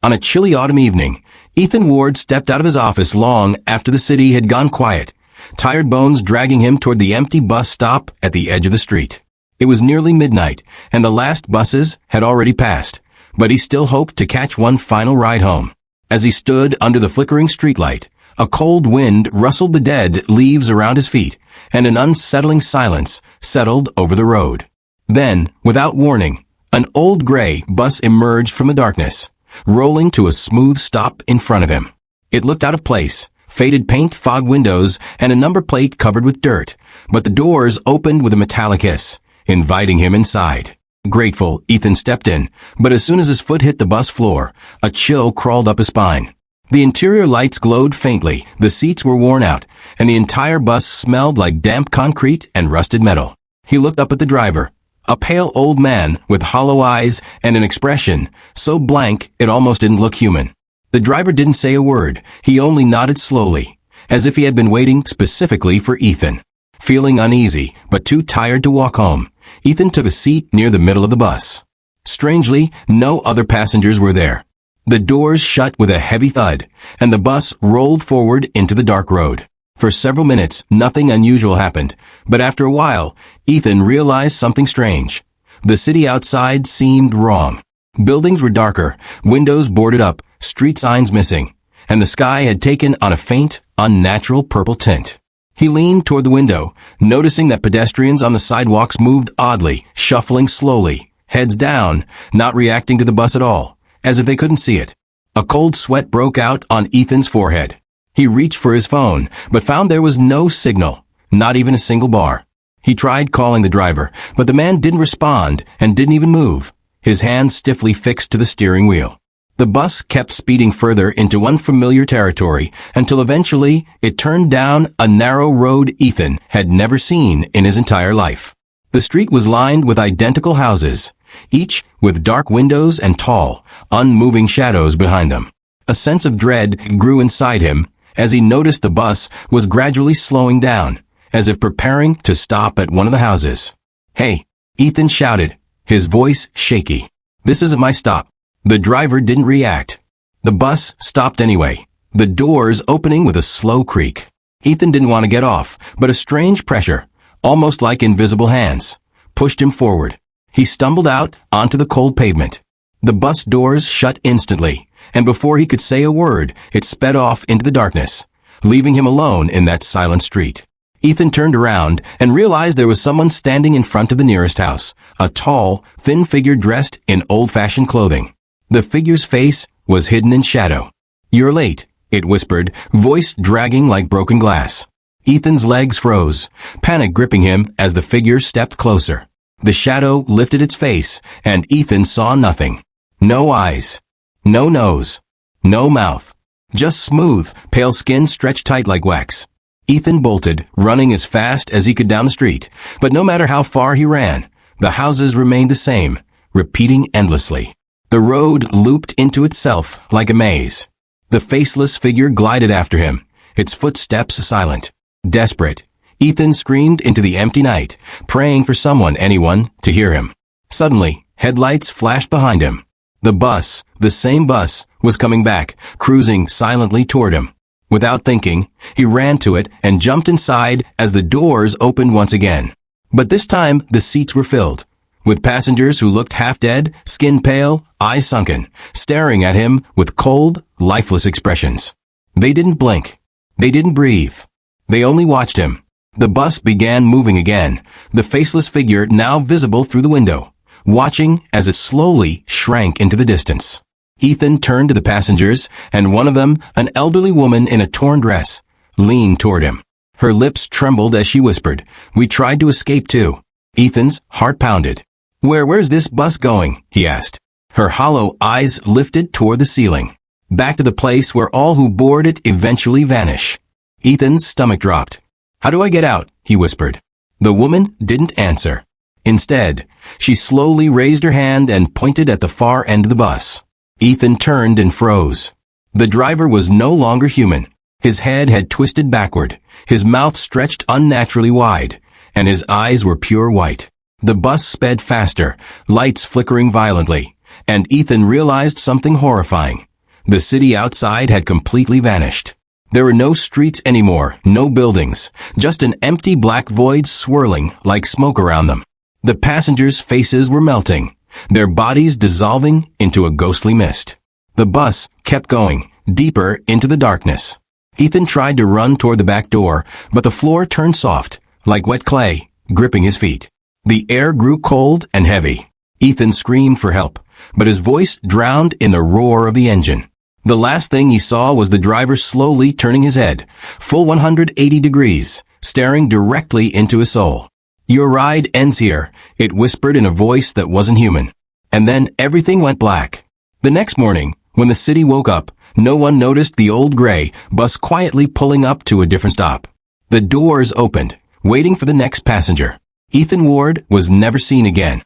On a chilly autumn evening, Ethan Ward stepped out of his office long after the city had gone quiet, tired bones dragging him toward the empty bus stop at the edge of the street. It was nearly midnight, and the last buses had already passed, but he still hoped to catch one final ride home. As he stood under the flickering streetlight, a cold wind rustled the dead leaves around his feet, and an unsettling silence settled over the road. Then, without warning, an old gray bus emerged from the darkness, rolling to a smooth stop in front of him. It looked out of place, faded paint, fog windows, and a number plate covered with dirt, but the doors opened with a metallic hiss, inviting him inside. Grateful, Ethan stepped in, but as soon as his foot hit the bus floor, a chill crawled up his spine. The interior lights glowed faintly, the seats were worn out, and the entire bus smelled like damp concrete and rusted metal. He looked up at the driver, a pale old man with hollow eyes and an expression so blank it almost didn't look human. The driver didn't say a word, he only nodded slowly, as if he had been waiting specifically for Ethan. Feeling uneasy, but too tired to walk home, Ethan took a seat near the middle of the bus. Strangely, no other passengers were there. The doors shut with a heavy thud, and the bus rolled forward into the dark road. For several minutes, nothing unusual happened, but after a while, Ethan realized something strange. The city outside seemed wrong. Buildings were darker, windows boarded up, street signs missing, and the sky had taken on a faint, unnatural purple tint. He leaned toward the window, noticing that pedestrians on the sidewalks moved oddly, shuffling slowly, heads down, not reacting to the bus at all, as if they couldn't see it. A cold sweat broke out on Ethan's forehead. He reached for his phone, but found there was no signal, not even a single bar. He tried calling the driver, but the man didn't respond and didn't even move, his hands stiffly fixed to the steering wheel. The bus kept speeding further into unfamiliar territory until eventually it turned down a narrow road Ethan had never seen in his entire life. The street was lined with identical houses, each with dark windows and tall, unmoving shadows behind them. A sense of dread grew inside him as he noticed the bus was gradually slowing down, as if preparing to stop at one of the houses. "Hey," Ethan shouted, his voice shaky. "This isn't my stop." The driver didn't react. The bus stopped anyway, the doors opening with a slow creak. Ethan didn't want to get off, but a strange pressure, almost like invisible hands, pushed him forward. He stumbled out onto the cold pavement. The bus doors shut instantly, and before he could say a word, it sped off into the darkness, leaving him alone in that silent street. Ethan turned around and realized there was someone standing in front of the nearest house, a tall, thin figure dressed in old-fashioned clothing. The figure's face was hidden in shadow. "You're late," it whispered, voice dragging like broken glass. Ethan's legs froze, panic gripping him as the figure stepped closer. The shadow lifted its face, and Ethan saw nothing. No eyes. No nose. No mouth. Just smooth, pale skin stretched tight like wax. Ethan bolted, running as fast as he could down the street, but no matter how far he ran, the houses remained the same, repeating endlessly. The road looped into itself like a maze. The faceless figure glided after him, its footsteps silent. Desperate, Ethan screamed into the empty night, praying for someone, anyone, to hear him. Suddenly, headlights flashed behind him. The bus, the same bus, was coming back, cruising silently toward him. Without thinking, he ran to it and jumped inside as the doors opened once again. But this time, the seats were filled, with passengers who looked half dead, skin pale, eyes sunken, staring at him with cold, lifeless expressions. They didn't blink. They didn't breathe. They only watched him. The bus began moving again, the faceless figure now visible through the window, watching as it slowly shrank into the distance. Ethan turned to the passengers, and one of them, an elderly woman in a torn dress, leaned toward him. Her lips trembled as she whispered, "We tried to escape too." Ethan's heart pounded. Where's this bus going?" he asked. Her hollow eyes lifted toward the ceiling. "Back to the place where all who board it eventually vanish." Ethan's stomach dropped. "How do I get out?" he whispered. The woman didn't answer. Instead, she slowly raised her hand and pointed at the far end of the bus. Ethan turned and froze. The driver was no longer human. His head had twisted backward, his mouth stretched unnaturally wide, and his eyes were pure white. The bus sped faster, lights flickering violently, and Ethan realized something horrifying. The city outside had completely vanished. There were no streets anymore, no buildings, just an empty black void swirling like smoke around them. The passengers' faces were melting, their bodies dissolving into a ghostly mist. The bus kept going, deeper into the darkness. Ethan tried to run toward the back door, but the floor turned soft, like wet clay, gripping his feet. The air grew cold and heavy. Ethan screamed for help, but his voice drowned in the roar of the engine. The last thing he saw was the driver slowly turning his head, full 180 degrees, staring directly into his soul. "Your ride ends here," it whispered in a voice that wasn't human. And then everything went black. The next morning, when the city woke up, no one noticed the old gray bus quietly pulling up to a different stop. The doors opened, waiting for the next passenger. Ethan Ward was never seen again.